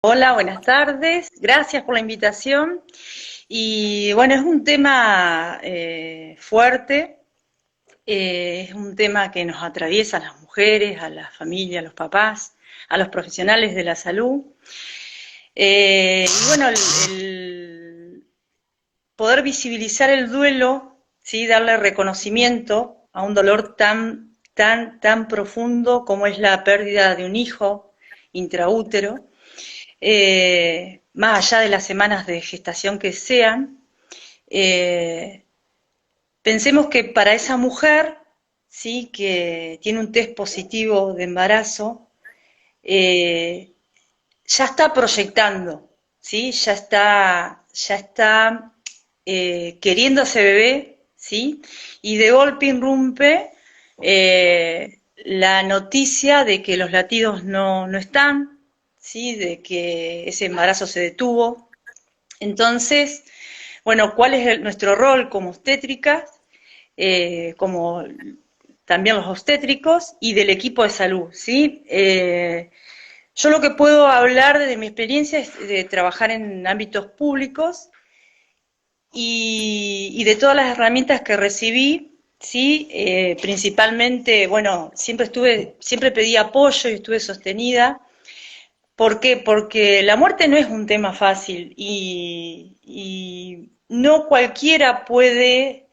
Hola, buenas tardes. Gracias por la invitación. Y bueno, es un tema fuerte, es un tema que nos atraviesa a las mujeres, a las familias, a los papás, a los profesionales de la salud. Y bueno, el poder visibilizar el duelo, ¿sí? Darle reconocimiento a un dolor tan profundo como es la pérdida de un hijo intraútero, más allá de las semanas de gestación que sean, eh, pensemos que para esa mujer, sí, que tiene un test positivo de embarazo, eh, ya está proyectando, sí, ya está queriendo a ese bebé, sí, y de golpe irrumpe la noticia de que los latidos no están, ¿sí? De que ese embarazo se detuvo. Entonces, bueno, ¿cuál es nuestro rol como obstétricas, como también los obstétricos y del equipo de salud, ¿sí? Yo lo que puedo hablar de mi experiencia es de trabajar en ámbitos públicos y de todas las herramientas que recibí, sí, principalmente, bueno, siempre pedí apoyo y estuve sostenida. ¿Por qué? Porque la muerte no es un tema fácil y no cualquiera puede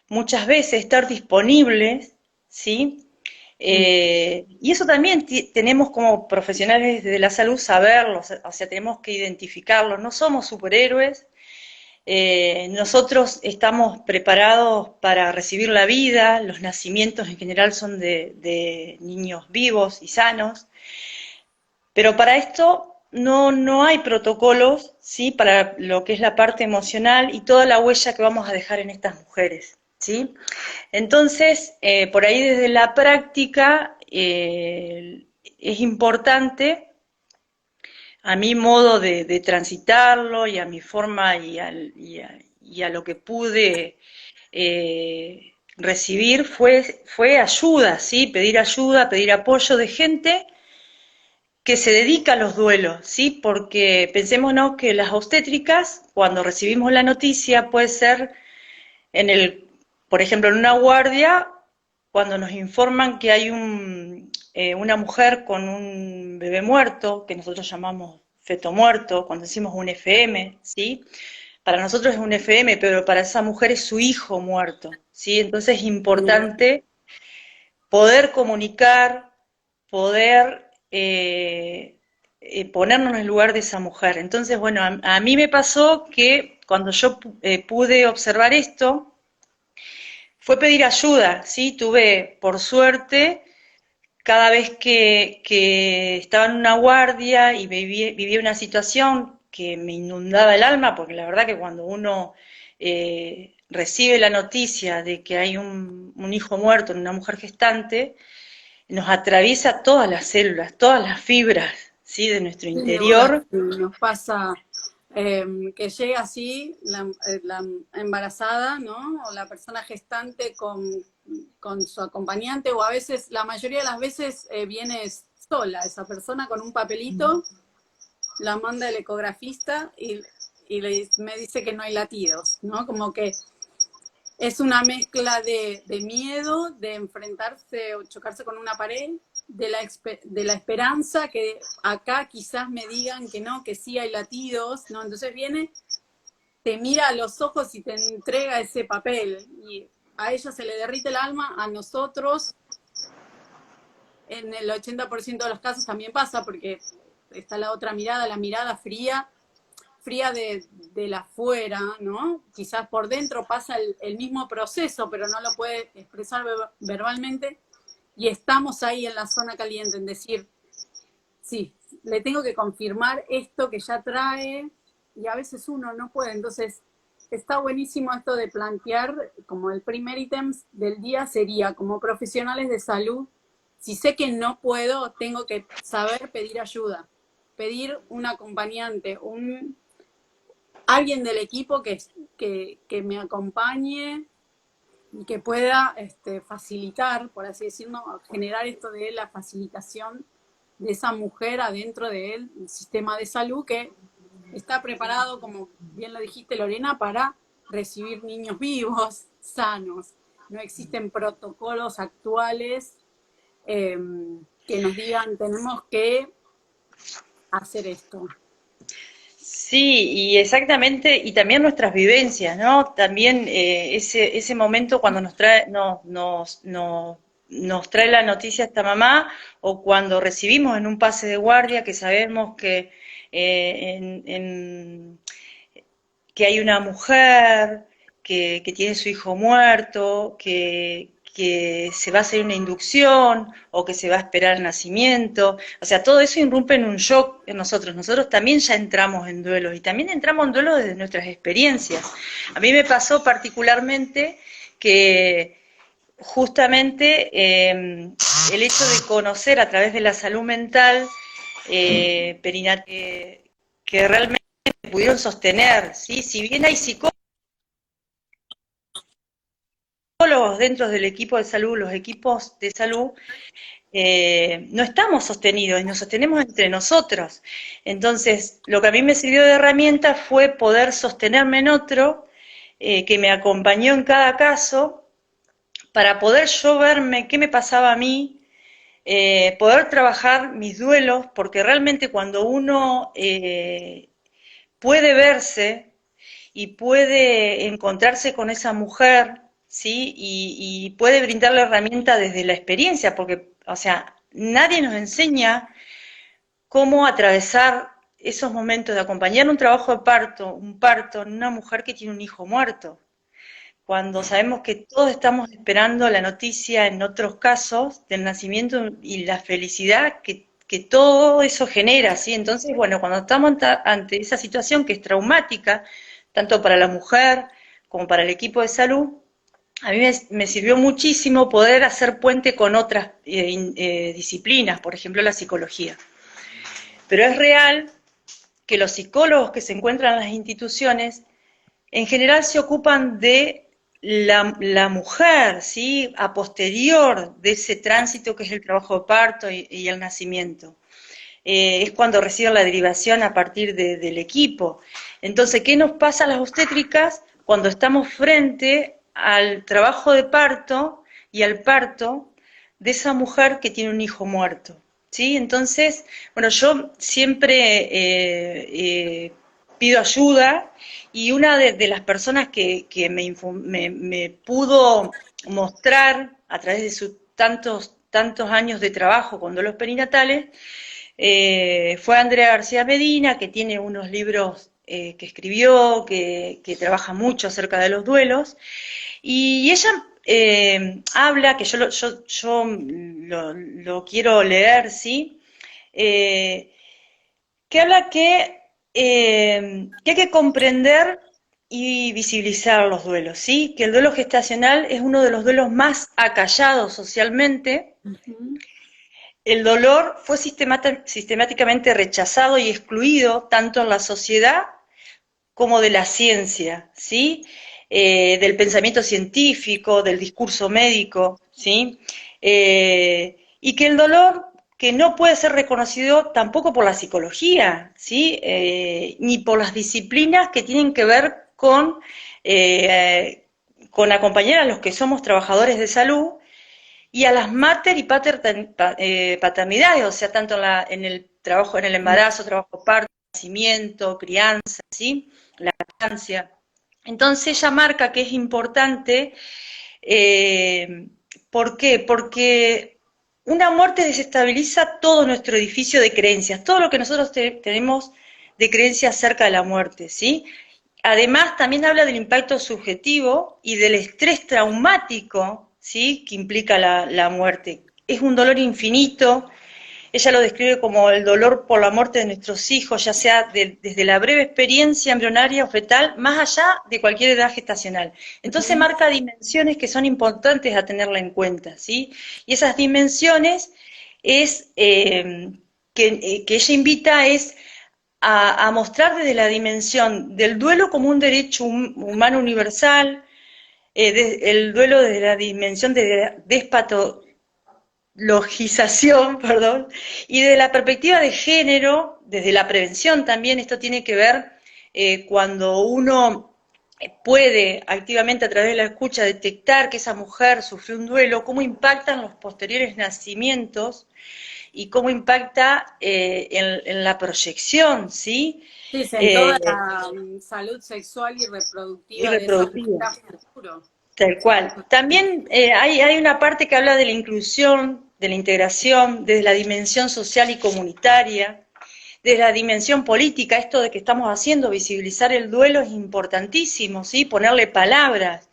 muchas veces estar disponible, ¿sí? Mm. Y eso también tenemos como profesionales de la salud saberlo, o sea, tenemos que identificarlo. No somos superhéroes, nosotros estamos preparados para recibir la vida, los nacimientos en general son de niños vivos y sanos, pero para esto no hay protocolos, ¿sí? Para lo que es la parte emocional y toda la huella que vamos a dejar en estas mujeres, ¿sí? Entonces, por ahí desde la práctica es importante a mi modo de transitarlo y a mi forma y a lo que pude recibir fue ayuda, ¿sí? Pedir ayuda, pedir apoyo de gente que se dedica a los duelos, ¿sí? Porque pensémonos que las obstétricas, cuando recibimos la noticia, puede ser en el, por ejemplo, en una guardia, cuando nos informan que hay una mujer con un bebé muerto, que nosotros llamamos feto muerto, cuando decimos un FM, ¿sí? Para nosotros es un FM, pero para esa mujer es su hijo muerto, ¿sí? Entonces es Bien. importante poder comunicar, poder ponernos en el lugar de esa mujer. Entonces, bueno, a mí me pasó que cuando yo pude observar esto, fue pedir ayuda, ¿sí? Tuve, por suerte, cada vez que estaba en una guardia y vivía una situación que me inundaba el alma, porque la verdad que cuando uno recibe la noticia de que hay un hijo muerto en una mujer gestante, nos atraviesa todas las células, todas las fibras, ¿sí? De nuestro Sin duda, interior. nos pasa que llega así la embarazada, ¿no? O la persona gestante con su acompañante, o a veces, la mayoría de las veces viene sola esa persona con un papelito, la manda el ecografista y me dice que no hay latidos, ¿no? Como que es una mezcla de miedo, de enfrentarse o chocarse con una pared, de la esperanza que acá quizás me digan que no, que sí hay latidos, ¿no? Entonces viene, te mira a los ojos y te entrega ese papel. Y a ella se le derrite el alma, a nosotros en el 80% de los casos también pasa, porque está la otra mirada, la mirada fría de la afuera, ¿no? Quizás por dentro pasa el mismo proceso, pero no lo puede expresar verbalmente, y estamos ahí en la zona caliente, en decir, sí, le tengo que confirmar esto que ya trae, y a veces uno no puede. Entonces, está buenísimo esto de plantear, como el primer ítem del día sería, como profesionales de salud, si sé que no puedo, tengo que saber pedir ayuda, pedir un acompañante, alguien del equipo que me acompañe y que pueda facilitar, por así decirlo, generar esto de la facilitación de esa mujer adentro del sistema de salud que está preparado, como bien lo dijiste, Lorena, para recibir niños vivos, sanos. No existen protocolos actuales eh, que nos digan tenemos que hacer esto. Sí, y exactamente, y también nuestras vivencias, ¿no? También ese momento cuando nos trae la noticia esta mamá, o cuando recibimos en un pase de guardia que sabemos que, que hay una mujer que tiene su hijo muerto, que se va a hacer una inducción o que se va a esperar el nacimiento. O sea, todo eso irrumpe en un shock en nosotros. Nosotros también ya entramos en duelos y también entramos en duelos desde nuestras experiencias. A mí me pasó particularmente que justamente el hecho de conocer a través de la salud mental que realmente pudieron sostener, ¿sí? Si bien hay psicólogos dentro del equipo de salud, los equipos de salud, no estamos sostenidos y nos sostenemos entre nosotros. Entonces, lo que a mí me sirvió de herramienta fue poder sostenerme en otro que me acompañó en cada caso para poder yo verme qué me pasaba a mí, poder trabajar mis duelos, porque realmente cuando uno puede verse y puede encontrarse con esa mujer, ¿sí? Y puede brindarle herramienta desde la experiencia, porque, o sea, nadie nos enseña cómo atravesar esos momentos de acompañar un trabajo de parto, un parto en una mujer que tiene un hijo muerto, cuando sabemos que todos estamos esperando la noticia en otros casos del nacimiento y la felicidad que todo eso genera, ¿sí? Entonces, bueno, cuando estamos ante esa situación que es traumática, tanto para la mujer como para el equipo de salud, a mí me sirvió muchísimo poder hacer puente con otras disciplinas, por ejemplo la psicología. Pero es real que los psicólogos que se encuentran en las instituciones en general se ocupan de la mujer, ¿sí? A posterior de ese tránsito que es el trabajo de parto y el nacimiento. Es cuando reciben la derivación a partir del equipo. Entonces, ¿qué nos pasa a las obstétricas cuando estamos frente al trabajo de parto y al parto de esa mujer que tiene un hijo muerto? ¿Sí? Entonces, bueno, yo siempre pido ayuda y una de las personas que me pudo mostrar a través de sus tantos años de trabajo con duelos perinatales fue Andrea García Medina, que tiene unos libros que escribió, que trabaja mucho acerca de los duelos, y ella habla, que yo lo quiero leer, ¿sí? Que habla que hay que comprender y visibilizar los duelos, ¿sí? Que el duelo gestacional es uno de los duelos más acallados socialmente. Ujú. El dolor fue sistemáticamente rechazado y excluido tanto en la sociedad como de la ciencia, ¿sí? Del pensamiento científico, del discurso médico, ¿sí? Y que el dolor que no puede ser reconocido tampoco por la psicología, ¿sí? Ni por las disciplinas que tienen que ver con acompañar a los que somos trabajadores de salud y a las mater y paternidades, o sea, tanto en el trabajo, en el embarazo, trabajo parto, nacimiento, crianza, ¿sí? Lactancia. Entonces ella marca que es importante, eh, ¿por qué? Porque una muerte desestabiliza todo nuestro edificio de creencias, todo lo que nosotros tenemos de creencias acerca de la muerte, ¿sí? Además, también habla del impacto subjetivo y del estrés traumático, ¿sí? Que implica la muerte. Es un dolor infinito. Ella lo describe como el dolor por la muerte de nuestros hijos, ya sea desde la breve experiencia embrionaria o fetal, más allá de cualquier edad gestacional. Entonces marca dimensiones que son importantes a tenerla en cuenta, ¿sí? Y esas dimensiones es que ella invita es a mostrar desde la dimensión del duelo como un derecho humano universal, el duelo desde la dimensión de perdón, y de la perspectiva de género, desde la prevención también, esto tiene que ver cuando uno puede activamente a través de la escucha detectar que esa mujer sufrió un duelo, cómo impactan los posteriores nacimientos y cómo impacta en la proyección, ¿sí? Sí, en Eh, toda la salud sexual y y reproductiva de esa mujer reproductiva. a futuro. Tal Sí. cual. También hay una parte que habla de la inclusión, de la integración, desde la dimensión social y comunitaria, desde la dimensión política. Esto de que estamos haciendo, visibilizar el duelo, es importantísimo, ¿sí? Ponerle palabras.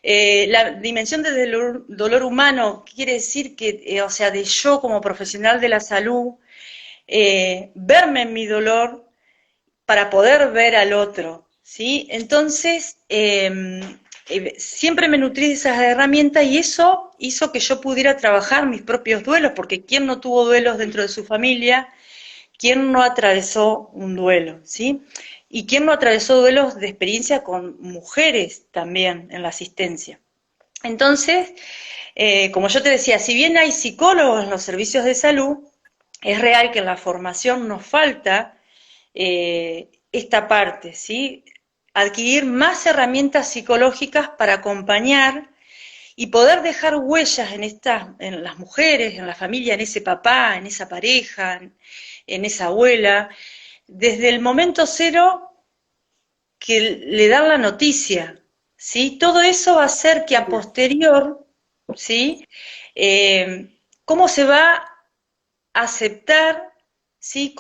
La dimensión desde el dolor humano quiere decir que, o sea, de yo como profesional de la salud, verme en mi dolor para poder ver al otro, ¿sí? Entonces, siempre me nutrí de esas herramientas y eso hizo que yo pudiera trabajar mis propios duelos, porque ¿quién no tuvo duelos dentro de su familia? ¿Quién no atravesó un duelo, ¿sí? Y quién no atravesó duelos de experiencia con mujeres también en la asistencia. Entonces, como yo te decía, si bien hay psicólogos en los servicios de salud, es real que en la formación nos falta esta parte, ¿sí? Adquirir más herramientas psicológicas para acompañar y poder dejar huellas en las mujeres, en la familia, en ese papá, en esa pareja, en esa abuela, desde el momento cero que le dan la noticia, ¿sí? Todo eso va a hacer que a posterior, ¿sí? ¿Cómo se va a aceptar, ¿sí?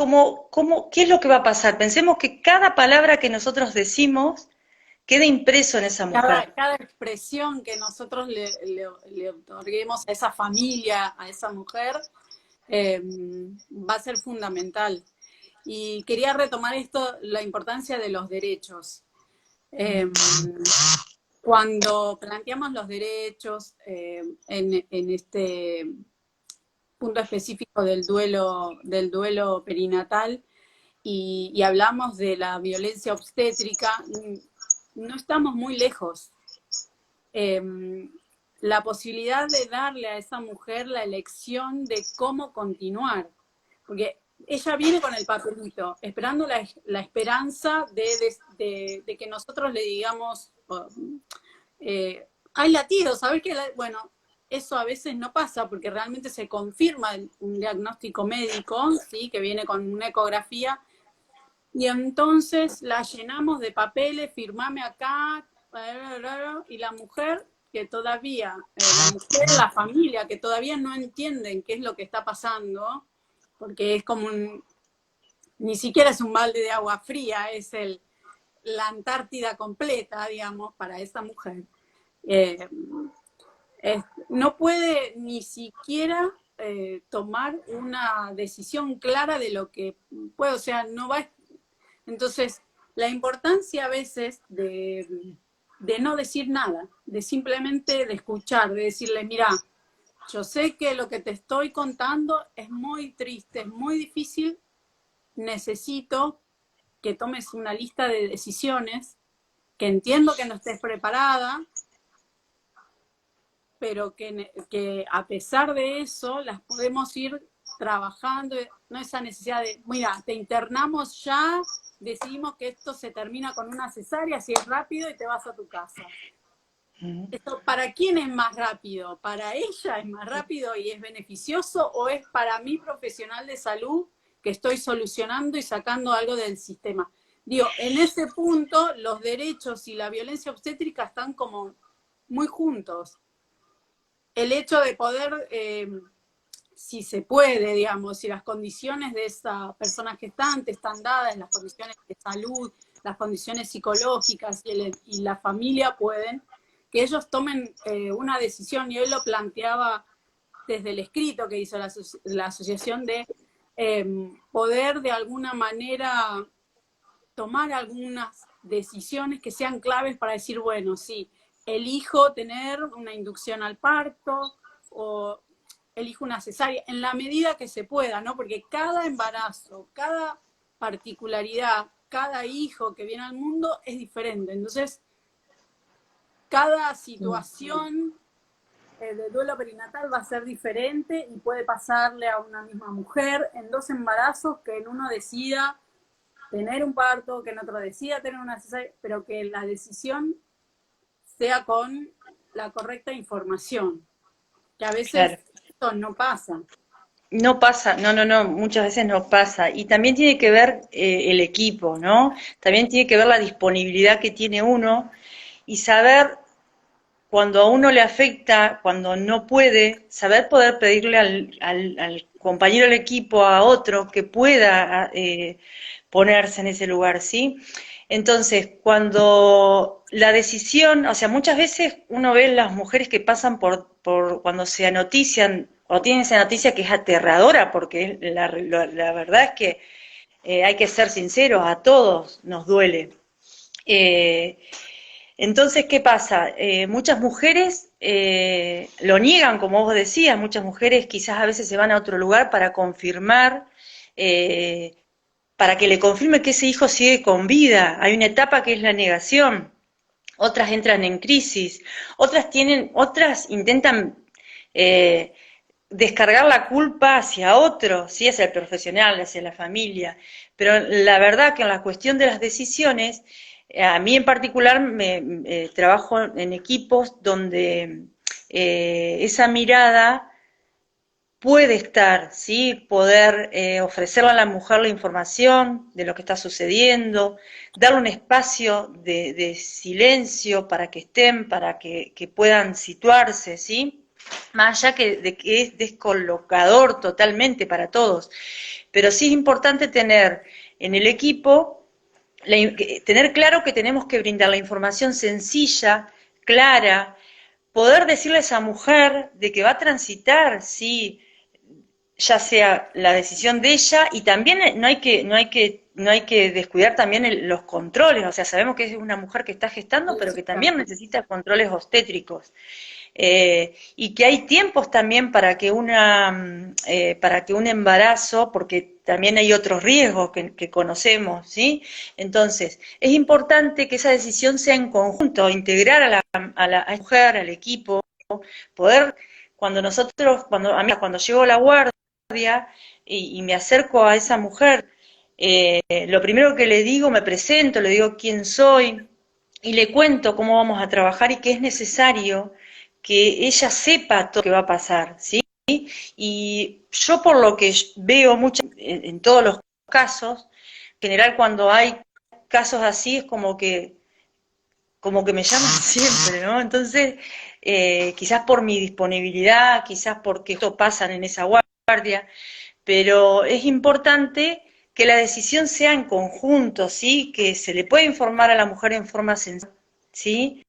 ¿Qué es lo que va a pasar? Pensemos que cada palabra que nosotros decimos queda impreso en esa mujer. Cada expresión que nosotros le otorguemos a esa familia, a esa mujer, va a ser fundamental. Y quería retomar esto, la importancia de los derechos. Cuando planteamos los derechos en este punto específico del duelo perinatal y hablamos de la violencia obstétrica, no estamos muy lejos. La posibilidad de darle a esa mujer la elección de cómo continuar, porque ella viene con el papelito, esperando la esperanza de que nosotros le digamos, hay latidos, ¿sabes qué? Bueno, eso a veces no pasa porque realmente se confirma un diagnóstico médico, ¿sí? Que viene con una ecografía, y entonces la llenamos de papeles, firmame acá, y la mujer que todavía, la familia que todavía no entienden qué es lo que está pasando, porque es como ni siquiera es un balde de agua fría, es la Antártida completa, digamos, para esa mujer. Eh, no puede ni siquiera tomar una decisión clara de lo que puede, o sea, no va. Entonces, la importancia a veces de no decir nada, de simplemente de escuchar, de decirle, mira, yo sé que lo que te estoy contando es muy triste, es muy difícil, necesito que tomes una lista de decisiones, que entiendo que no estés preparada, pero que a pesar de eso las podemos ir trabajando, no esa necesidad de, mira, te internamos ya, decidimos que esto se termina con una cesárea, si es rápido y te vas a tu casa. ¿Esto para quién es más rápido? ¿Para ella es más rápido y es beneficioso o es para mí profesional de salud que estoy solucionando y sacando algo del sistema? Digo, en ese punto los derechos y la violencia obstétrica están como muy juntos. El hecho de poder, si se puede, digamos, si las condiciones de esa persona gestante están dadas, las condiciones de salud, las condiciones psicológicas y la familia pueden, que ellos tomen una decisión, y hoy lo planteaba desde el escrito que hizo la asociación de poder de alguna manera tomar algunas decisiones que sean claves para decir, bueno, sí, elijo tener una inducción al parto o elijo una cesárea, en la medida que se pueda, ¿no? Porque cada embarazo, cada particularidad, cada hijo que viene al mundo es diferente. Entonces, cada situación de duelo perinatal va a ser diferente y puede pasarle a una misma mujer en 2 embarazos, que en uno decida tener un parto, que en otro decida tener una cesárea, pero que la decisión sea con la correcta información, que a veces Claro. esto no pasa. No pasa, no, muchas veces no pasa. Y también tiene que ver el equipo, ¿no? También tiene que ver la disponibilidad que tiene uno y saber cuando a uno le afecta, cuando no puede, saber poder pedirle al compañero del equipo, a otro, que pueda ponerse en ese lugar, ¿sí? Entonces, cuando la decisión, o sea, muchas veces uno ve las mujeres que pasan por cuando se anotician, o tienen esa noticia que es aterradora, porque la verdad es que hay que ser sinceros, a todos nos duele. Eh, entonces, ¿qué pasa? Muchas mujeres lo niegan, como vos decías, muchas mujeres quizás a veces se van a otro lugar para confirmar, eh, para que le confirme que ese hijo sigue con vida. Hay una etapa que es la negación, otras entran en crisis, otras intentan eh, descargar la culpa hacia otro, ¿sí? Hacia el profesional, hacia la familia. Pero la verdad que en la cuestión de las decisiones, a mí en particular trabajo en equipos donde esa mirada puede estar, ¿sí? Poder ofrecerle a la mujer la información de lo que está sucediendo, darle un espacio de silencio para que estén, para que puedan situarse, ¿sí? Más allá de que es descolocador totalmente para todos. Pero sí es importante tener en el equipo, tener claro que tenemos que brindar la información sencilla, clara, poder decirle a esa mujer de que va a transitar, sí, ya sea la decisión de ella y también no hay que descuidar también los controles, o sea, sabemos que es una mujer que está gestando, pero que también Exacto. necesita controles obstétricos. Y que hay tiempos también para que un embarazo, porque también hay otros riesgos que conocemos, ¿sí? Entonces, es importante que esa decisión sea en conjunto, integrar a la mujer, al equipo, poder, cuando llego a la guardia y me acerco a esa mujer, lo primero que le digo, me presento, le digo quién soy y le cuento cómo vamos a trabajar y que es necesario que ella sepa todo lo que va a pasar, ¿sí? Y yo por lo que veo mucho en todos los casos, en general cuando hay casos así es como que me llaman siempre, ¿no? Entonces, quizás por mi disponibilidad, quizás porque esto pasan en esa guardia, pero es importante que la decisión sea en conjunto, ¿sí? Que se le pueda informar a la mujer en forma sencilla, ¿sí?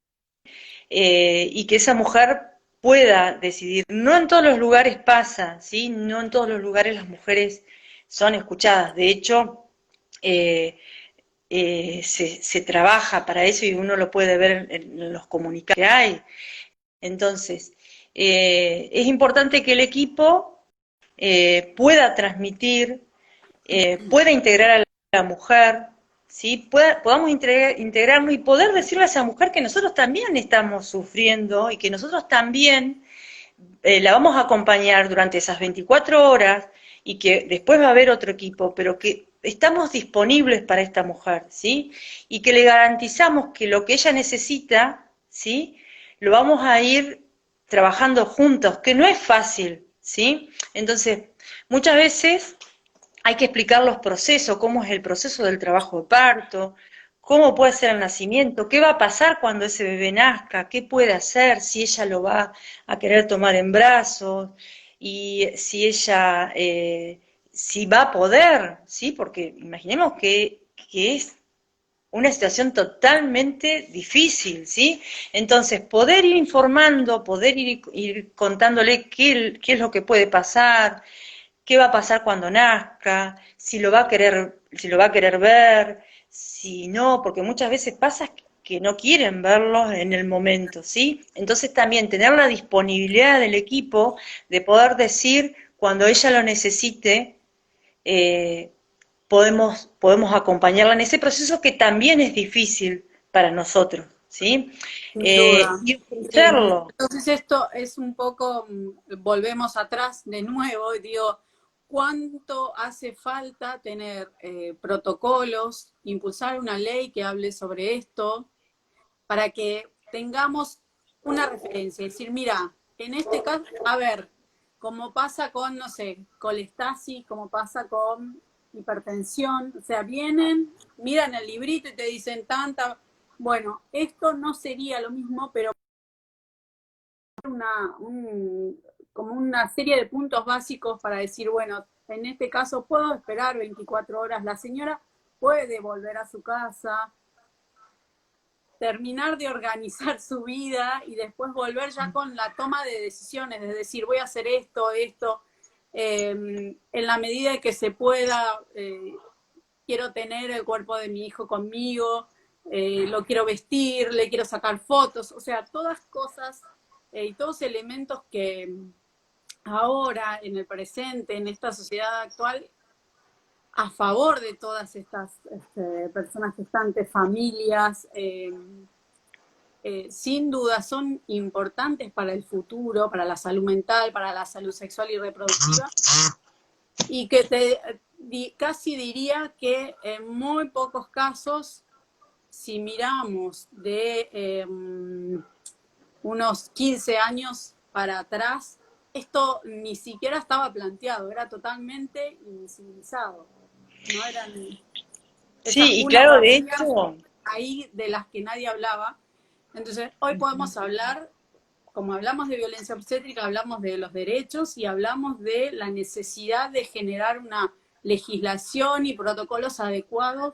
Y que esa mujer pueda decidir. No en todos los lugares pasa, ¿sí? No en todos los lugares las mujeres son escuchadas. De hecho, eh, se trabaja para eso y uno lo puede ver en los comunicados que hay. Entonces, es importante que el equipo pueda transmitir, pueda integrar a la mujer, ¿sí? Podamos integrarnos y poder decirle a esa mujer que nosotros también estamos sufriendo y que nosotros también la vamos a acompañar durante esas 24 horas y que después va a haber otro equipo, pero que estamos disponibles para esta mujer, ¿sí? Y que le garantizamos que lo que ella necesita, ¿sí? Lo vamos a ir trabajando juntos, que no es fácil, ¿sí? Entonces, muchas veces hay que explicar los procesos, cómo es el proceso del trabajo de parto, cómo puede ser el nacimiento, qué va a pasar cuando ese bebé nazca, qué puede hacer, si ella lo va a querer tomar en brazos y si ella, si va a poder, ¿sí? Porque imaginemos que es una situación totalmente difícil, ¿sí? Entonces, poder ir informando, poder ir contándole qué es lo que puede pasar, qué va a pasar cuando nazca, si lo va a querer ver, si no, porque muchas veces pasa que no quieren verlo en el momento, ¿sí? Entonces también tener la disponibilidad del equipo de poder decir cuando ella lo necesite, eh, podemos acompañarla en ese proceso que también es difícil para nosotros. ¿sí? Sin duda. Y Sí. ofrecerlo. Entonces esto es un poco, volvemos atrás de nuevo y digo, ¿cuánto hace falta tener protocolos, impulsar una ley que hable sobre esto para que tengamos una referencia? Es decir, mira, en este caso, a ver, como pasa con, no sé, colestasis, como pasa con hipertensión, o sea, vienen, miran el librito y te dicen tanta, bueno, esto no sería lo mismo, pero como una serie de puntos básicos para decir, bueno, en este caso puedo esperar 24 horas, la señora puede volver a su casa, terminar de organizar su vida y después volver ya con la toma de decisiones, es decir, voy a hacer esto, esto, en la medida de que se pueda, quiero tener el cuerpo de mi hijo conmigo, lo quiero vestir, le quiero sacar fotos, o sea, todas cosas y todos elementos que ahora, en el presente, en esta sociedad actual, a favor de todas estas personas gestantes, familias, sin duda son importantes para el futuro, para la salud mental, para la salud sexual y reproductiva, y que casi diría que en muy pocos casos, si miramos de unos 15 años para atrás, esto ni siquiera estaba planteado, era totalmente invisibilizado. No eran esas Sí, y cunas claro, de vacías hecho, ahí de las que nadie hablaba. Entonces, hoy podemos hablar, como hablamos de violencia obstétrica, hablamos de los derechos y hablamos de la necesidad de generar una legislación y protocolos adecuados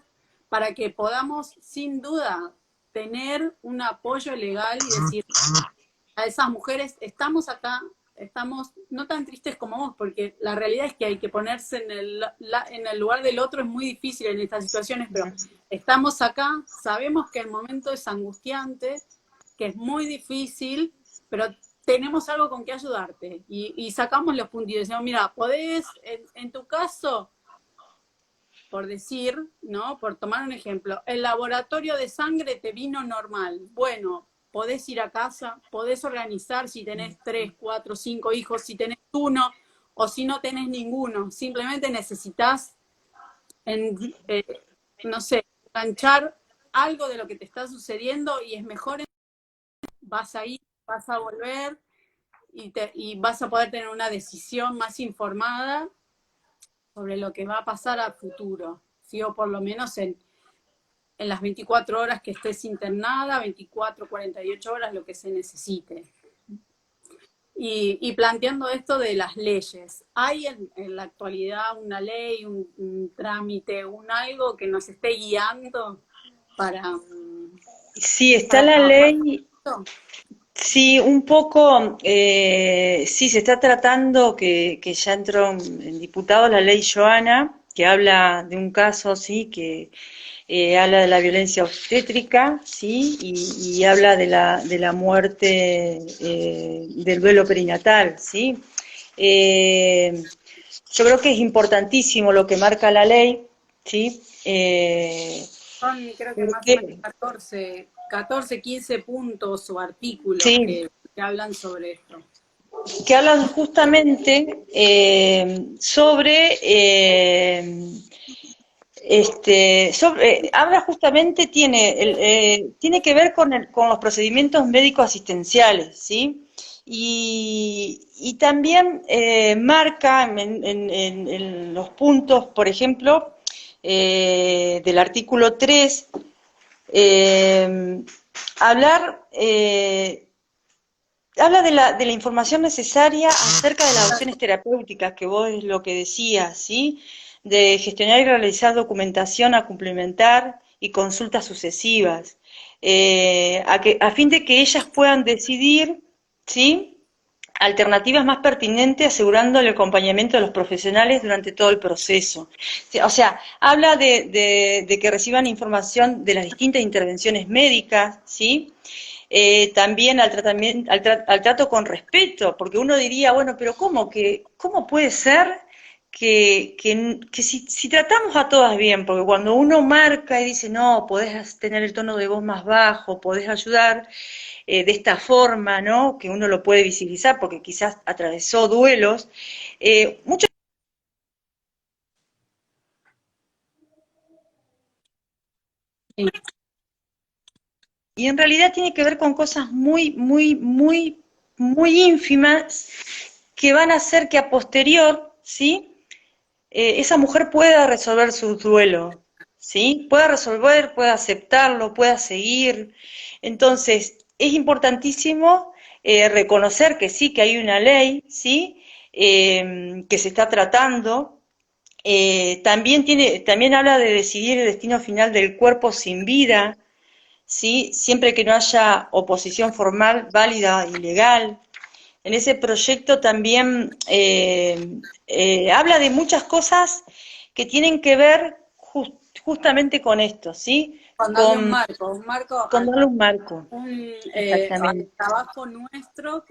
para que podamos, sin duda, tener un apoyo legal y decir a esas mujeres, estamos acá, estamos no tan tristes como vos, porque la realidad es que hay que ponerse en el lugar del otro, es muy difícil en estas situaciones, pero estamos acá, sabemos que el momento es angustiante, que es muy difícil, pero tenemos algo con que ayudarte. Y sacamos los puntos y decimos, mira, podés, en tu caso, por decir, ¿no? Por tomar un ejemplo, el laboratorio de sangre te vino normal. Bueno, podés ir a casa, podés organizar si tenés 3, 4, 5 hijos, si tenés uno o si no tenés ninguno. Simplemente necesitas, no sé, enganchar algo de lo que te está sucediendo y es mejor, vas a ir, vas a volver y vas a poder tener una decisión más informada sobre lo que va a pasar a futuro, ¿sí? O por lo menos en las 24 horas que estés internada, 24, 48 horas, lo que se necesite. Y planteando esto de las leyes, ¿hay en la actualidad una ley, un trámite, un algo que nos esté guiando para, sí, está para la trabajar con ley. esto? Sí, un poco, sí, se está tratando que ya entró en diputados la ley Joana, que habla de un caso, sí, que habla de la violencia obstétrica, sí, y habla de la muerte, del duelo perinatal, sí. Eh, yo creo que es importantísimo lo que marca la ley, sí, Son creo que más o menos porque, 14, 15 puntos o artículos sí, que hablan sobre esto. que hablan justamente habla justamente, tiene que ver con los procedimientos médicos asistenciales, ¿sí? Y también marca en los puntos, por ejemplo, del artículo 3, eh, hablar habla de la información necesaria acerca de las opciones terapéuticas, que vos es lo que decías, ¿sí? De gestionar y realizar documentación a complementar y consultas sucesivas, a fin de que ellas puedan decidir, ¿sí? Alternativas más pertinentes, asegurando el acompañamiento de los profesionales durante todo el proceso. O sea, habla de que reciban información de las distintas intervenciones médicas, ¿sí? También al tratamiento, al trato con respeto, porque uno diría, bueno, pero ¿cómo puede ser que si tratamos a todas bien, porque cuando uno marca y dice, no, podés tener el tono de voz más bajo, podés ayudar de esta forma, ¿no? Que uno lo puede visibilizar porque quizás atravesó duelos, muchos. Sí. Y en realidad tiene que ver con cosas muy ínfimas que van a hacer que a posterior, ¿sí? Esa mujer pueda resolver su duelo, ¿sí? Pueda resolver, pueda aceptarlo, pueda seguir. Entonces, es importantísimo reconocer que sí, que hay una ley, ¿sí? Que se está tratando. También habla de decidir el destino final del cuerpo sin vida, ¿sí? Siempre que no haya oposición formal, válida y legal. En ese proyecto también habla de muchas cosas que tienen que ver justamente con esto, ¿sí? Con darle un marco Con darle un marco, al exactamente. trabajo nuestro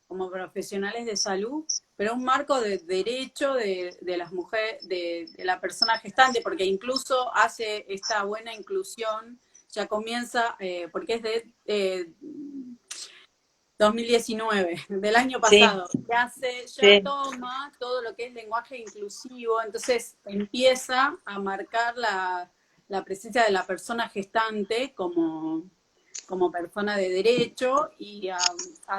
como profesionales de salud, pero un marco de derecho de las mujeres, de la persona gestante, porque incluso hace esta buena inclusión, ya comienza, porque es de 2019, del año Sí, pasado, ya sí, toma todo lo que es lenguaje inclusivo, entonces empieza a marcar la presencia de la persona gestante como persona de derecho y a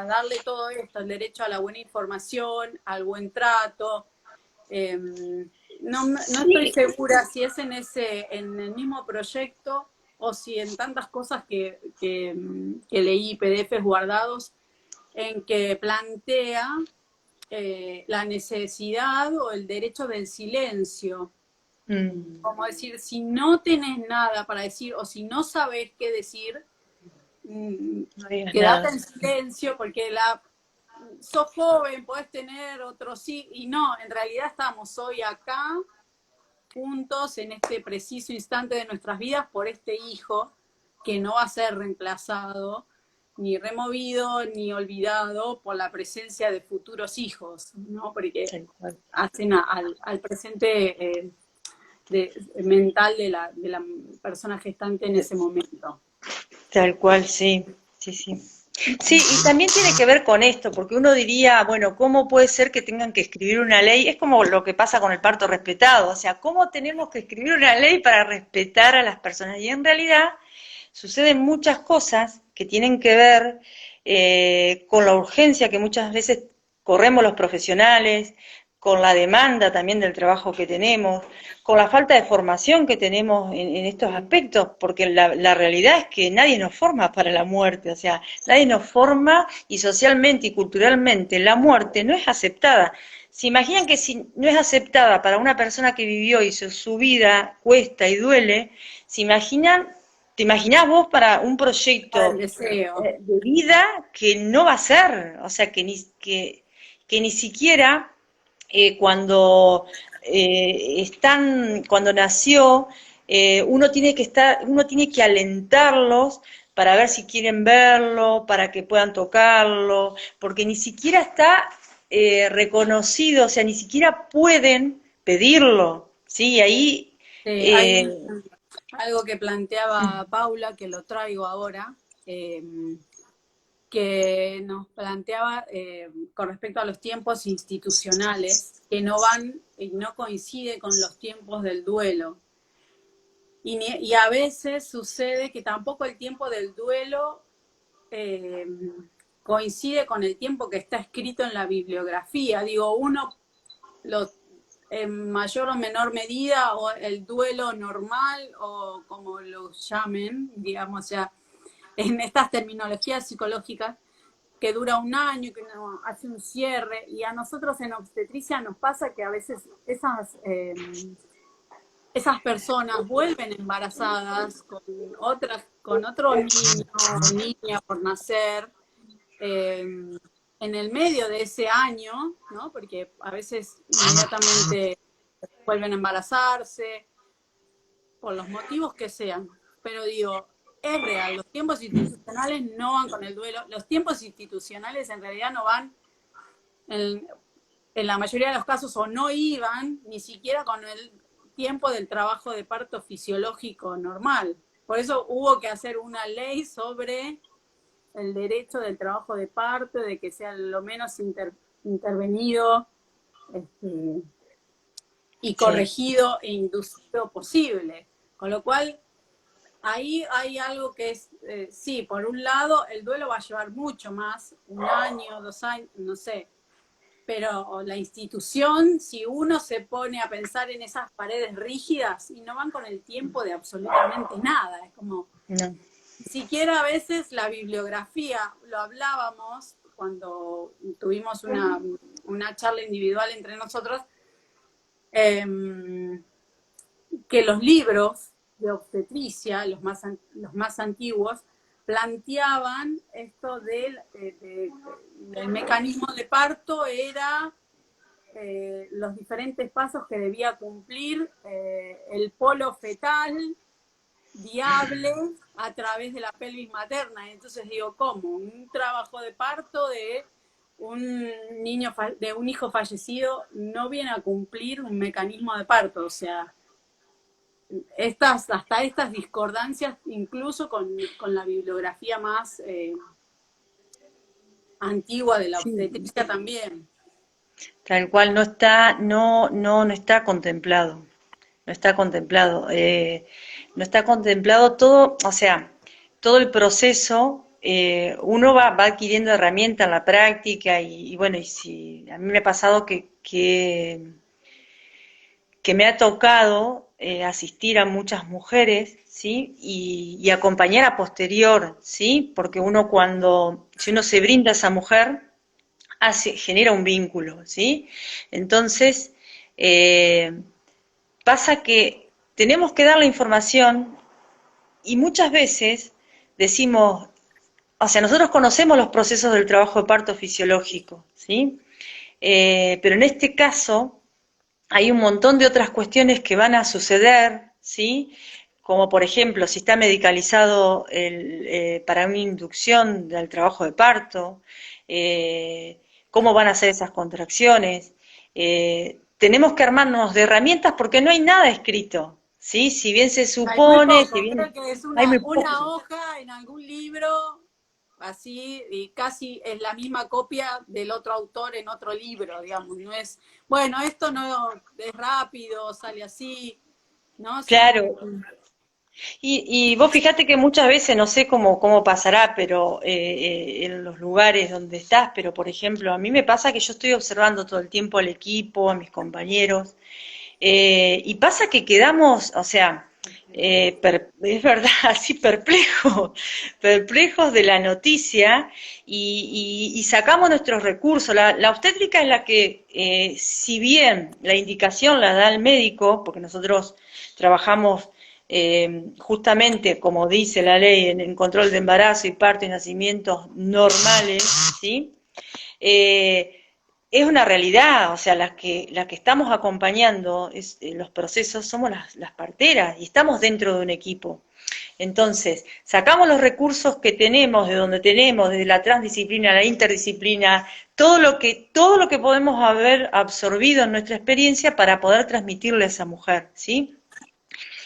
darle todo esto, el derecho a la buena información, al buen trato. Eh, no estoy sí, segura si es en el mismo proyecto o si en tantas cosas que leí, PDFs guardados, en que plantea la necesidad o el derecho del silencio. mm, Como decir, si no tenés nada para decir o si no sabés qué decir, no digas quedate nada. en silencio porque sos joven, podés tener otros sí, y no, en realidad estamos hoy acá juntos en este preciso instante de nuestras vidas por este hijo que no va a ser reemplazado, ni removido, ni olvidado por la presencia de futuros hijos, ¿no? Porque Tal cual. hacen al presente mental de la persona gestante en ese momento. Tal cual, sí, sí, sí. Sí, y también tiene que ver con esto, porque uno diría, bueno, ¿cómo puede ser que tengan que escribir una ley? Es como lo que pasa con el parto respetado, o sea, ¿cómo tenemos que escribir una ley para respetar a las personas? Y en realidad suceden muchas cosas que tienen que ver con la urgencia que muchas veces corremos los profesionales, con la demanda también del trabajo que tenemos, con la falta de formación que tenemos en estos aspectos, porque la realidad es que nadie nos forma para la muerte, o sea, nadie nos forma y socialmente y culturalmente la muerte no es aceptada. ¿Se imaginan que si no es aceptada para una persona que vivió y su vida cuesta y duele, se imaginan, te imaginás vos para un El proyecto deseo. de vida que no va a ser, o sea, que ni siquiera cuando nació, uno tiene que alentarlos para ver si quieren verlo, para que puedan tocarlo, porque ni siquiera está reconocido, o sea, ni siquiera pueden pedirlo, ¿sí? Ahí, Hay eh, algo que planteaba Paula, que lo traigo ahora, que nos planteaba con respecto a los tiempos institucionales, que no van y no coincide con los tiempos del duelo. Y a veces sucede que tampoco el tiempo del duelo eh, coincide con el tiempo que está escrito en la bibliografía. Digo, uno lo, en mayor o menor medida, o el duelo normal, o como lo llamen, digamos, ya en estas terminologías psicológicas, que dura un año, que uno hace un cierre, y a nosotros en obstetricia nos pasa que a veces esas personas vuelven embarazadas con otro niño o niña por nacer, eh, en el medio de ese año, ¿no? Porque a veces inmediatamente vuelven a embarazarse, por los motivos que sean. Pero digo, es real, los tiempos institucionales no van con el duelo, los tiempos institucionales en realidad no van en, en la mayoría de los casos o no iban ni siquiera con el tiempo del trabajo de parto fisiológico normal. Por eso hubo que hacer una ley sobre el derecho del trabajo de parto, de que sea lo menos intervenido este, y Sí, corregido e inducido posible. Con lo cual, ahí hay algo que es, sí, por un lado, el duelo va a llevar mucho más, 1 año, 2 años, no sé, pero la institución, si uno se pone a pensar en esas paredes rígidas y no van con el tiempo de absolutamente nada, es como, no. ni siquiera a veces la bibliografía, lo hablábamos cuando tuvimos una charla individual entre nosotros, eh, que los libros de obstetricia, los más antiguos, planteaban esto del mecanismo de parto, era los diferentes pasos que debía cumplir el polo fetal viable a través de la pelvis materna. Entonces digo, ¿cómo? Un trabajo de parto de un niño, de un hijo fallecido no viene a cumplir un mecanismo de parto, o sea, hasta estas discordancias, incluso con la bibliografía más antigua de la Sí, obstetricia también. tal cual no está contemplado. No está contemplado. No está contemplado todo, o sea, todo el proceso, uno va adquiriendo herramientas en la práctica y bueno, y si a mí me ha pasado que me ha tocado asistir a muchas mujeres, ¿sí? Y acompañar a posterior, ¿sí? Porque uno cuando, si uno se brinda a esa mujer, genera un vínculo, ¿sí? Entonces, pasa que tenemos que dar la información y muchas veces decimos, o sea, nosotros conocemos los procesos del trabajo de parto fisiológico, ¿sí? Pero en este caso hay un montón de otras cuestiones que van a suceder, ¿sí? Como por ejemplo, si está medicalizado para una inducción del trabajo de parto, cómo van a ser esas contracciones. Tenemos que armarnos de herramientas porque no hay nada escrito, ¿sí? Si bien se Hay muy supone, si poco, bien creo que es hay muy una poco. hoja en algún libro, así, y casi es la misma copia del otro autor en otro libro, digamos, no es, bueno, esto no es rápido, sale así, ¿no? Son, Claro, y vos fíjate que muchas veces, no sé cómo pasará, pero en los lugares donde estás, pero por ejemplo, a mí me pasa que yo estoy observando todo el tiempo al equipo, a mis compañeros, y pasa que quedamos, o sea, es verdad, así perplejos de la noticia y sacamos nuestros recursos. La obstétrica es la que, si bien la indicación la da el médico, porque nosotros trabajamos justamente, como dice la ley, en control de embarazo y parto y nacimientos normales, ¿sí? Eh, es una realidad, o sea, las que estamos acompañando los procesos somos las parteras y estamos dentro de un equipo. Entonces, sacamos los recursos que tenemos, de donde tenemos, desde la transdisciplina, la interdisciplina, todo lo que podemos haber absorbido en nuestra experiencia para poder transmitirle a esa mujer, ¿sí?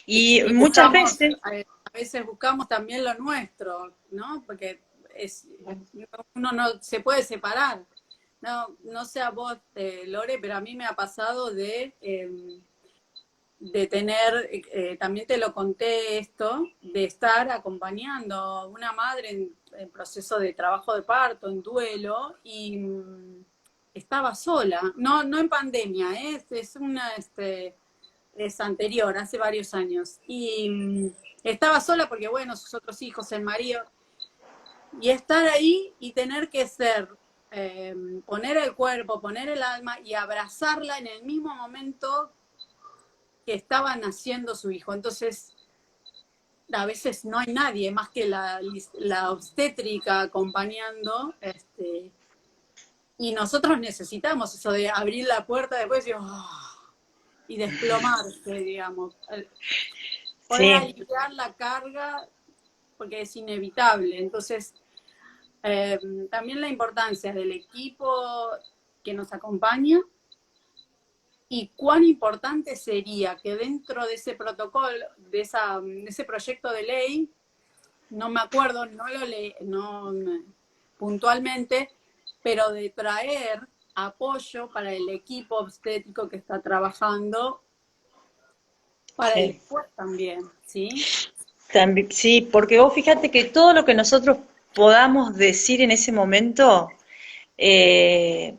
Y y muchas buscamos, veces, a veces buscamos también lo nuestro, ¿no? Porque es, uno no se puede separar. No, no sé a vos, Lore, pero a mí me ha pasado de tener, también te lo conté esto, de estar acompañando a una madre en proceso de trabajo de parto, en duelo, y estaba sola, no en pandemia, es una, es anterior, hace varios años, y estaba sola porque, bueno, sus otros hijos, el marido, y estar ahí y tener que ser, poner el cuerpo, poner el alma y abrazarla en el mismo momento que estaba naciendo su hijo. Entonces, a veces no hay nadie más que la obstétrica acompañando, y nosotros necesitamos eso de abrir la puerta después y desplomarse, digamos, poder sí, aliviar la carga porque es inevitable. Entonces, también la importancia del equipo que nos acompaña y cuán importante sería que dentro de ese protocolo, de ese proyecto de ley, no me acuerdo, no lo leí no, puntualmente, pero de traer apoyo para el equipo obstétrico que está trabajando para el Sí. después también, ¿sí? También, sí, porque vos fíjate que todo lo que nosotros podamos decir en ese momento, eh,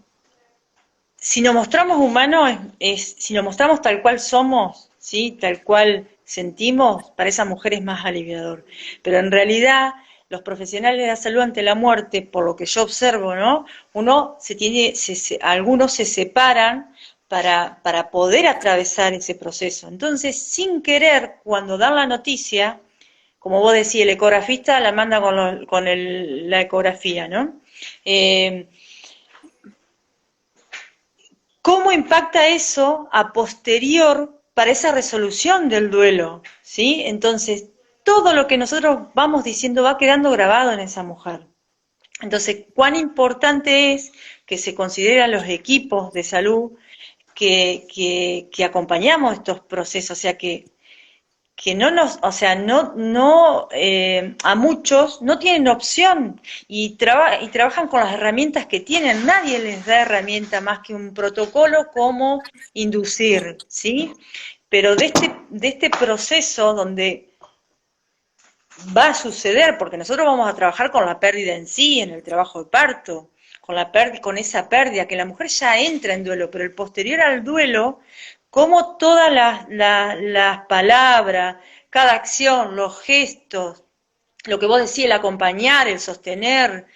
si nos mostramos humanos, si nos mostramos tal cual somos, ¿sí? Tal cual sentimos, para esa mujer es más aliviador. Pero en realidad, los profesionales de la salud ante la muerte, por lo que yo observo, ¿no? Uno se tiene, algunos se separan para poder atravesar ese proceso. Entonces, sin querer, cuando dan la noticia, como vos decís, el ecografista la manda la ecografía, ¿no? Eh, ¿Cómo impacta eso a posterior para esa resolución del duelo? ¿Sí? Entonces, todo lo que nosotros vamos diciendo va quedando grabado en esa mujer. Entonces, cuán importante es que se consideren los equipos de salud que acompañamos estos procesos, o sea, que no nos, o sea, a muchos no tienen opción y trabajan con las herramientas que tienen. Nadie les da herramienta más que un protocolo como inducir, ¿sí? Pero de este proceso donde va a suceder, porque nosotros vamos a trabajar con la pérdida en sí, en el trabajo de parto, con esa pérdida, que la mujer ya entra en duelo, pero el posterior al duelo, como todas las palabras, cada acción, los gestos, lo que vos decís, el acompañar, el sostener,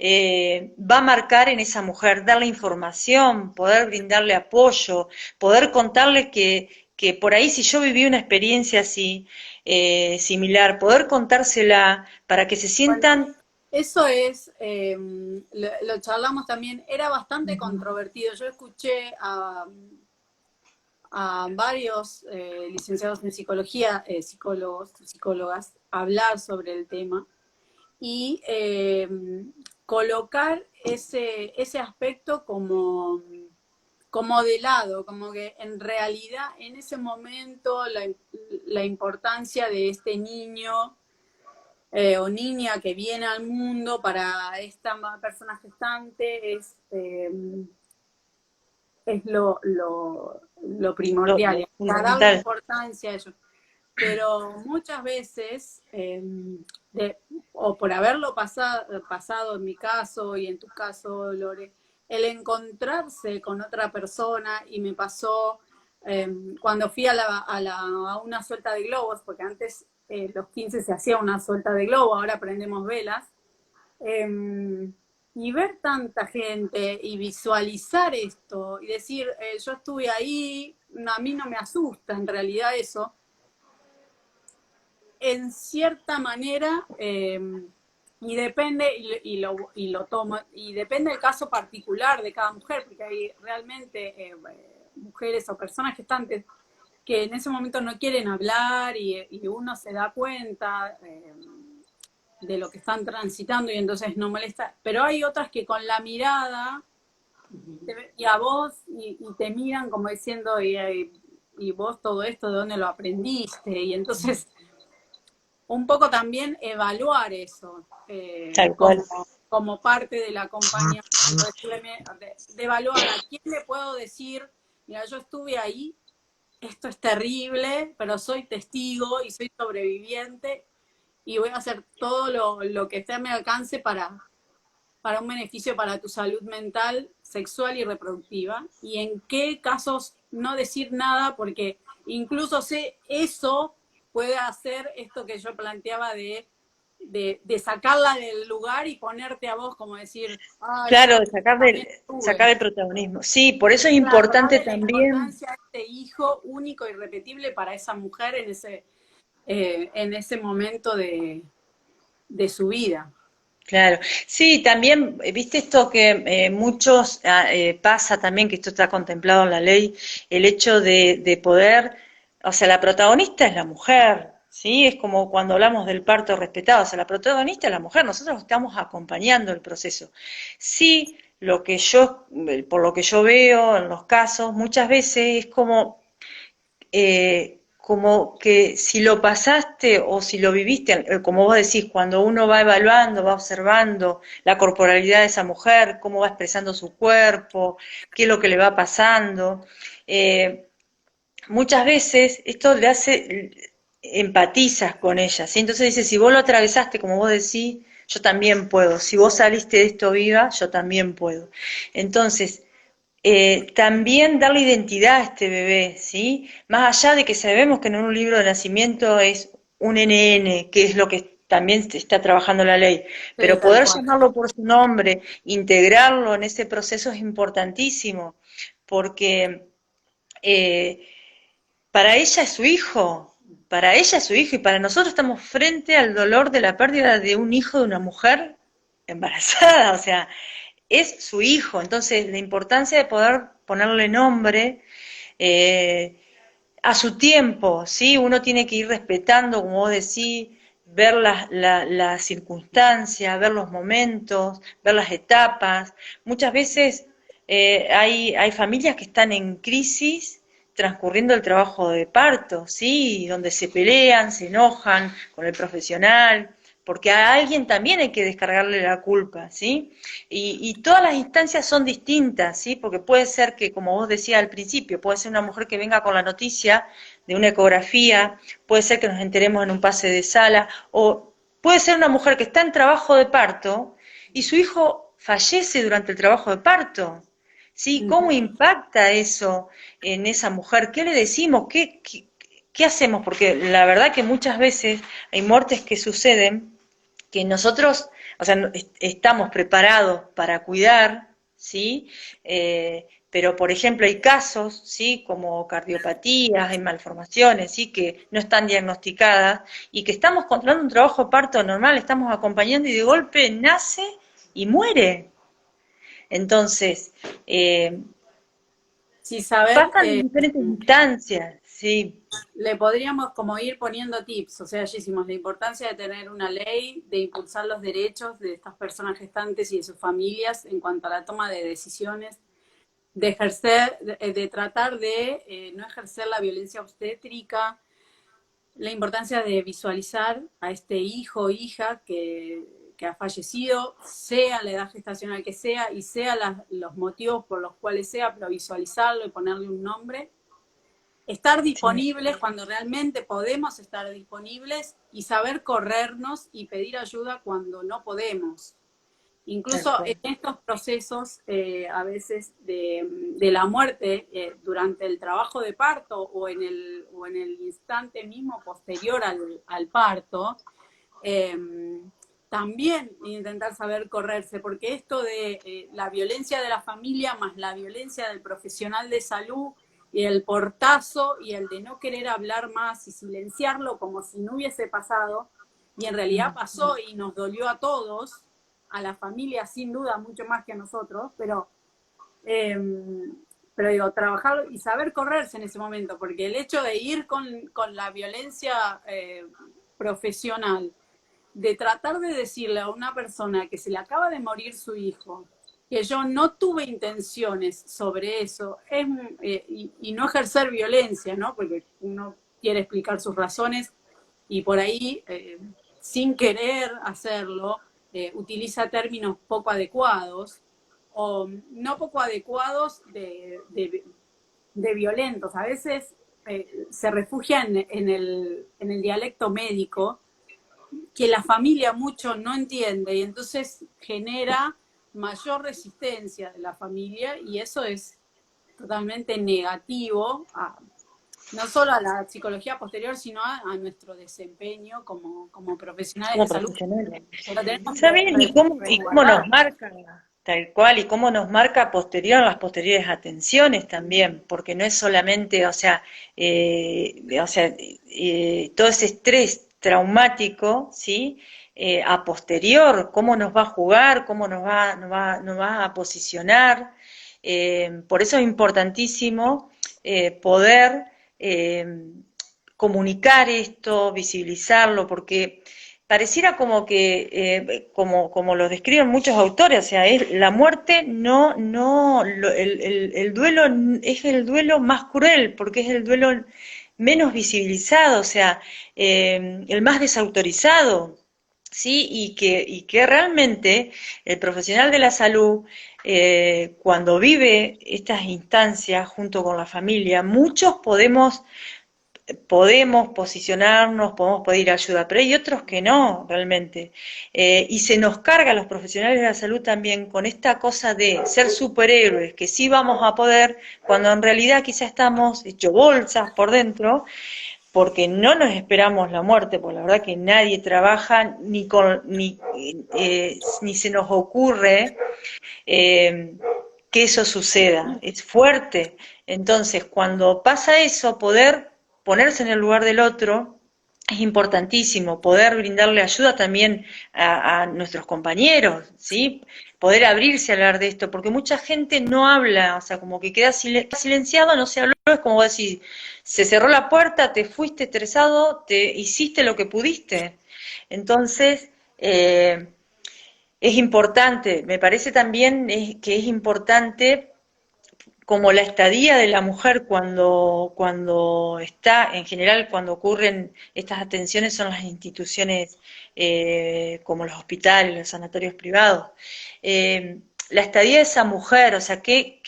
va a marcar en esa mujer, darle información, poder brindarle apoyo, poder contarle que por ahí si yo viví una experiencia así, similar, poder contársela para que se Bueno, sientan. eso es, lo charlamos también, era bastante controvertido. Yo escuché a varios licenciados en psicología, psicólogos, psicólogas, hablar sobre el tema y colocar ese aspecto como de lado, como que en realidad en ese momento la importancia de este niño o niña que viene al mundo para esta persona gestante es lo primordial, y a darle Fundamental. importancia a ello. Pero muchas veces, o por haberlo pasado en mi caso y en tu caso, Lore, el encontrarse con otra persona, y me pasó cuando fui a una suelta de globos, porque antes los 15 se hacía una suelta de globo, ahora prendemos velas, y ver tanta gente y visualizar esto y decir, yo estuve ahí, a mí no me asusta en realidad eso, en cierta manera, y depende, y lo tomo, y depende del caso particular de cada mujer, porque hay realmente mujeres o personas gestantes que en ese momento no quieren hablar y uno se da cuenta de lo que están transitando y entonces no molesta, pero hay otras que con la mirada y a vos y te miran como diciendo, y vos todo esto, ¿de dónde lo aprendiste? Y entonces un poco también evaluar eso Tal cual. como parte de la compañía, de evaluar a quién le puedo decir, mira, yo estuve ahí, esto es terrible, pero soy testigo y soy sobreviviente y voy a hacer todo lo que esté a mi alcance para un beneficio para tu salud mental, sexual y reproductiva. Y en qué casos no decir nada, porque incluso sé eso puede hacer esto que yo planteaba de sacarla del lugar y ponerte a vos como decir, ah, Claro, yo también sacar estuve. el protagonismo. Sí, por eso es Claro, importante darle la también. importancia a este hijo único y repetible para esa mujer en ese momento de su vida. Claro, sí, también, viste esto que muchos pasa también, que esto está contemplado en la ley, el hecho de poder, o sea, la protagonista es la mujer, ¿sí? Es como cuando hablamos del parto respetado, o sea, la protagonista es la mujer, nosotros estamos acompañando el proceso. Sí, lo que yo, por lo que yo veo en los casos, muchas veces es como que si lo pasaste o si lo viviste, como vos decís, cuando uno va evaluando, va observando la corporalidad de esa mujer, cómo va expresando su cuerpo, qué es lo que le va pasando, eh, muchas veces esto le hace, empatizas con ella, ¿sí? Entonces dice, si vos lo atravesaste, como vos decís, yo también puedo, si vos saliste de esto viva, yo también puedo. Entonces, también darle identidad a este bebé, ¿sí? Más allá de que sabemos que en un libro de nacimiento es un NN, que es lo que también se está trabajando la ley, Sí, pero tal poder cual. llamarlo por su nombre, integrarlo en ese proceso es importantísimo, porque eh, para ella es su hijo, para ella es su hijo y para nosotros estamos frente al dolor de la pérdida de un hijo de una mujer embarazada, o sea, es su hijo, entonces la importancia de poder ponerle nombre eh, a su tiempo, ¿sí? Uno tiene que ir respetando, como vos decís, ver las circunstancias, ver los momentos, ver las etapas. Muchas veces hay familias que están en crisis transcurriendo el trabajo de parto, ¿sí? Donde se pelean, se enojan con el profesional, porque a alguien también hay que descargarle la culpa, ¿sí? Y todas las instancias son distintas, ¿sí? Porque puede ser que, como vos decías al principio, puede ser una mujer que venga con la noticia de una ecografía, puede ser que nos enteremos en un pase de sala, o puede ser una mujer que está en trabajo de parto y su hijo fallece durante el trabajo de parto. ¿Sí? ¿Cómo Ujú. impacta eso en esa mujer? ¿Qué le decimos? ¿Qué hacemos? Porque la verdad que muchas veces hay muertes que suceden que nosotros, o sea, estamos preparados para cuidar, ¿sí? Pero, por ejemplo, hay casos, ¿sí? Como cardiopatías, hay malformaciones, ¿sí? Que no están diagnosticadas y que estamos controlando un trabajo de parto normal, estamos acompañando y de golpe nace y muere. Entonces, eh, Sí, saber, pasan en diferentes instancias, ¿sí? le podríamos como ir poniendo tips, o sea, ya hicimos la importancia de tener una ley, de impulsar los derechos de estas personas gestantes y de sus familias en cuanto a la toma de decisiones, de ejercer, de tratar de no ejercer la violencia obstétrica, la importancia de visualizar a este hijo o hija que ha fallecido, sea la edad gestacional que sea y sea los motivos por los cuales sea, pero visualizarlo y ponerle un nombre. Estar Sí, disponibles cuando realmente podemos estar disponibles y saber corrernos y pedir ayuda cuando no podemos. tal Incluso en cual. estos procesos, a veces de la muerte, durante el trabajo de parto o en el instante mismo posterior al parto, eh, también intentar saber correrse, porque esto de la violencia de la familia más la violencia del profesional de salud y el portazo y el de no querer hablar más y silenciarlo como si no hubiese pasado, y en realidad Mm. pasó y nos dolió a todos, a la familia sin duda mucho más que a nosotros, eh, pero digo, trabajar y saber correrse en ese momento, porque el hecho de ir con la violencia profesional, de tratar de decirle a una persona que se le acaba de morir su hijo, que yo no tuve intenciones sobre eso, y no ejercer violencia, ¿no? Porque uno quiere explicar sus razones y por ahí, sin querer hacerlo, utiliza términos poco adecuados o no poco adecuados de violentos. A veces se refugia en el dialecto médico que la familia mucho no entiende y entonces genera mayor resistencia de la familia y eso es totalmente negativo no solo a la psicología posterior, sino a nuestro desempeño como profesionales de Como salud. profesionales. Lo tenemos Está bien, y cómo nos resguardar. marca, tal cual, y cómo nos marca posterior las posteriores atenciones también, porque no es solamente, todo ese estrés traumático, ¿sí? A posterior, cómo nos va a jugar, cómo nos va a posicionar. Por eso es importantísimo poder eh, comunicar esto, visibilizarlo, porque pareciera como que, como lo describen muchos autores, o sea, es la muerte el duelo es el duelo más cruel, porque es el duelo menos visibilizado, o sea, el más desautorizado, ¿sí? Y que realmente el profesional de la salud, cuando vive estas instancias junto con la familia, muchos podemos posicionarnos, podemos pedir ayuda, pero hay otros que no, realmente. Y se nos carga a los profesionales de la salud también con esta cosa de ser superhéroes, que sí vamos a poder, cuando en realidad quizá estamos hecho bolsas por dentro, porque no nos esperamos la muerte, porque la verdad que nadie trabaja ni se nos ocurre que eso suceda, es fuerte. Entonces, cuando pasa eso, poder ponerse en el lugar del otro es importantísimo, poder brindarle ayuda también a nuestros compañeros, ¿sí? Poder abrirse a hablar de esto, porque mucha gente no habla, o sea, como que queda silenciado, no se habló, es como decir, se cerró la puerta, te fuiste estresado, te hiciste lo que pudiste. Entonces, es importante, me parece también que es importante como la estadía de la mujer cuando está, en general, cuando ocurren estas atenciones son las instituciones como los hospitales, los sanatorios privados. La estadía de esa mujer, o sea, qué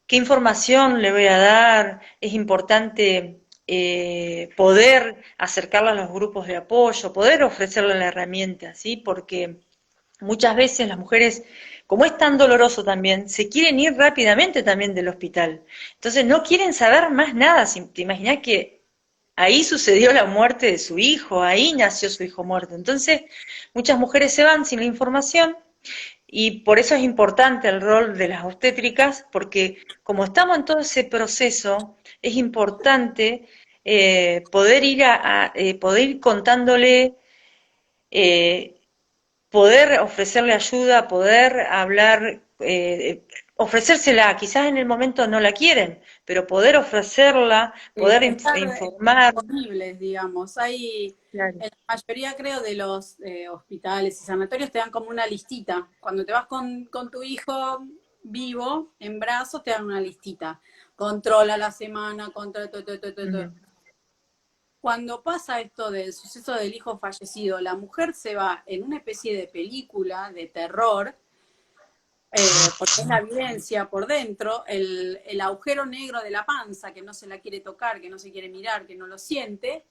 información le voy a dar, es importante poder acercarla a los grupos de apoyo, poder ofrecerle la herramienta, ¿sí? Porque muchas veces las mujeres, como es tan doloroso también, se quieren ir rápidamente también del hospital. Entonces no quieren saber más nada. Te imaginás que ahí sucedió la muerte de su hijo, ahí nació su hijo muerto. Entonces muchas mujeres se van sin la información y por eso es importante el rol de las obstétricas, porque como estamos en todo ese proceso, es importante poder ir contándole eh, poder ofrecerle ayuda, poder hablar, ofrecérsela, quizás en el momento no la quieren, pero poder ofrecerla, poder Estar informar. disponibles, digamos. Hay, Claro. en la mayoría creo de los hospitales y sanatorios te dan como una listita. Cuando te vas con tu hijo vivo, en brazos, te dan una listita. Controla la semana, controla todo. Ujú. Cuando pasa esto del suceso del hijo fallecido, la mujer se va en una especie de película de terror, porque es la evidencia por dentro, el agujero negro de la panza, que no se la quiere tocar, que no se quiere mirar, que no lo siente,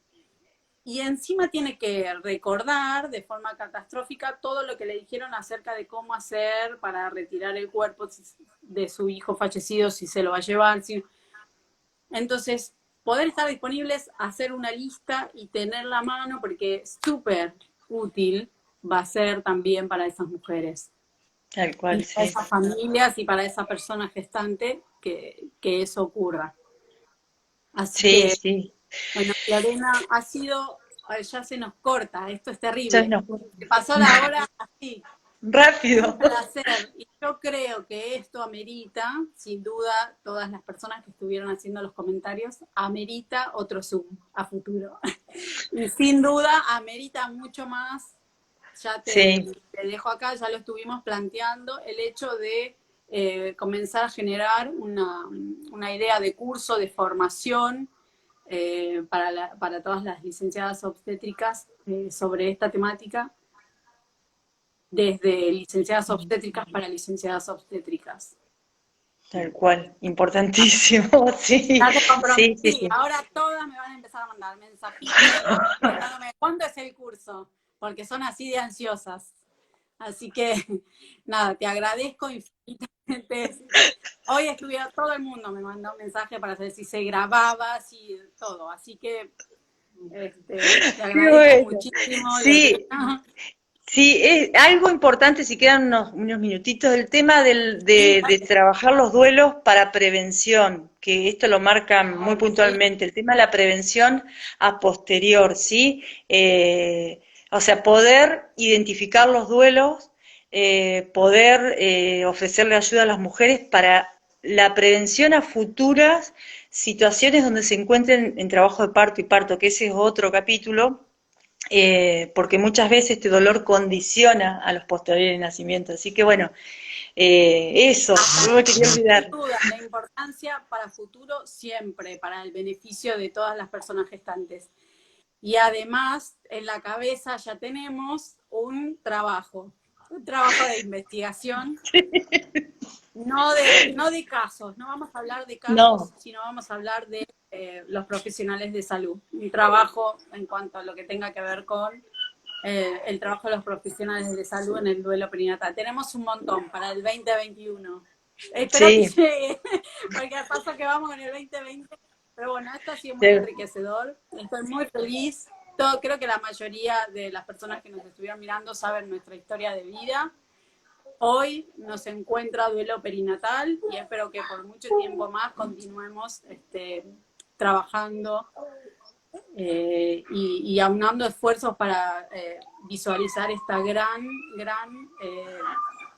y encima tiene que recordar de forma catastrófica todo lo que le dijeron acerca de cómo hacer para retirar el cuerpo de su hijo fallecido, si se lo va a llevar. Si... Entonces, poder estar disponibles, hacer una lista y tener la mano, porque es súper útil va a ser también para esas mujeres Tal y cual, para sí. esas familias y para esa persona gestante que eso ocurra. Así Sí, que, sí. bueno, Lorena, ha sido, ya se nos corta, esto es Ya terrible. no. Se pasó la hora así, un Rápido. placer. Y yo creo que esto amerita, sin duda, todas las personas que estuvieron haciendo los comentarios, amerita otro Zoom a futuro. Y sin duda, amerita mucho más. Ya Sí, te dejo acá, ya lo estuvimos planteando, el hecho de comenzar a generar una idea de curso, de formación para todas las licenciadas obstétricas sobre esta temática, desde licenciadas obstétricas para licenciadas obstétricas. tal cual. Importantísimo. Sí, Ya te sí, sí, comprometí, sí. ahora todas me van a empezar a mandar mensajitos preguntándome cuándo es el curso, porque son así de ansiosas. Así que, nada, te agradezco infinitamente. Hoy estuvieron, todo el mundo me mandó un mensaje para saber si se grababa, si todo. Así que te Qué agradezco bueno. muchísimo, Sí, Lorena. sí, es algo importante, si quedan unos minutitos, el tema Sí, de trabajar los duelos para prevención, que esto lo marcan muy sí, puntualmente, el tema de la prevención a posterior, ¿sí? O sea, poder identificar los duelos, poder ofrecerle ayuda a las mujeres para la prevención a futuras situaciones donde se encuentren en trabajo de parto y parto, que ese es otro capítulo porque muchas veces este dolor condiciona a los posteriores nacimientos. Así que bueno, eso, no me quería Sin olvidar. duda, la importancia para futuro siempre, para el beneficio de todas las personas gestantes. Y además, en la cabeza ya tenemos un trabajo de investigación, no de casos, no vamos a hablar de casos, No, sino vamos a hablar de los profesionales de salud. Un trabajo en cuanto a lo que tenga que ver con el trabajo de los profesionales de salud en el duelo perinatal. Tenemos un montón para el 2021. Espero que sí, llegue, porque al paso que vamos en el 2020. Pero bueno, esto ha sido muy sí, enriquecedor. Estoy muy feliz. Creo que la mayoría de las personas que nos estuvieron mirando saben nuestra historia de vida. Hoy nos encuentra duelo perinatal y espero que por mucho tiempo más continuemos trabajando y aunando esfuerzos para visualizar esta gran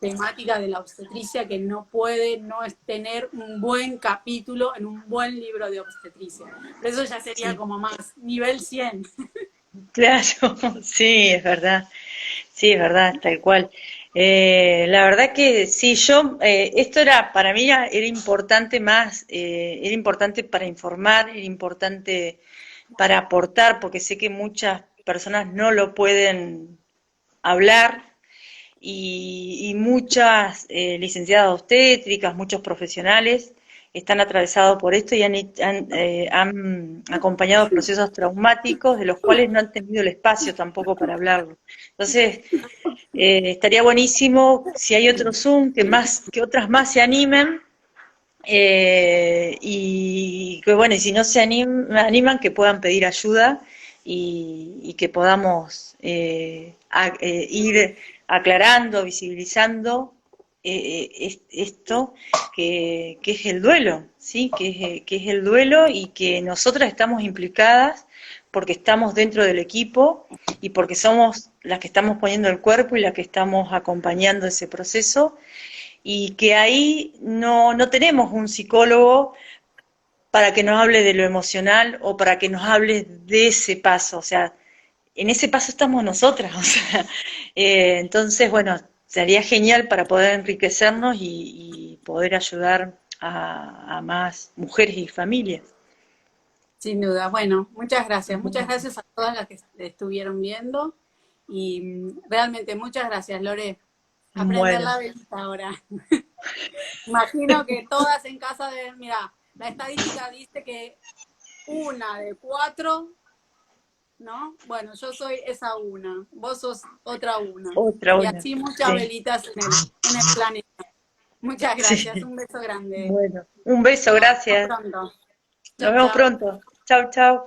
temática de la obstetricia que no puede no tener un buen capítulo en un buen libro de obstetricia. Pero eso ya sería sí, como más nivel 100. claro, sí, es verdad, tal cual. La verdad que sí, esto era, para mí era importante más, era importante para informar, era importante para aportar, porque sé que muchas personas no lo pueden hablar y muchas licenciadas obstétricas, muchos profesionales están atravesados por esto y han acompañado procesos traumáticos de los cuales no han tenido el espacio tampoco para hablarlo. Entonces, estaría buenísimo si hay otro Zoom que otras más se animen y que bueno, y si no se animan, que puedan pedir ayuda y que podamos ir aclarando, visibilizando esto que es el duelo, ¿sí? Que es el duelo y que nosotras estamos implicadas porque estamos dentro del equipo y porque somos las que estamos poniendo el cuerpo y las que estamos acompañando ese proceso y que ahí no tenemos un psicólogo para que nos hable de lo emocional o para que nos hable de ese paso, o sea, en ese paso estamos nosotras, o sea, entonces, bueno, sería genial para poder enriquecernos y poder ayudar a más mujeres y familias. Sin duda. Bueno, muchas gracias. Muchas gracias a todas las que estuvieron viendo. Y realmente muchas gracias, Lore. Aprender Bueno, la velita ahora. Imagino que todas en casa deben, mira, la estadística dice que 1 de 4, ¿no? Bueno, yo soy esa una, vos sos otra una. otra Y una, así muchas sí, velitas en el planeta. Muchas gracias, sí, un beso grande. bueno, un beso, Nos vemos gracias, pronto. nos Chao, vemos chao. pronto, chau, chau.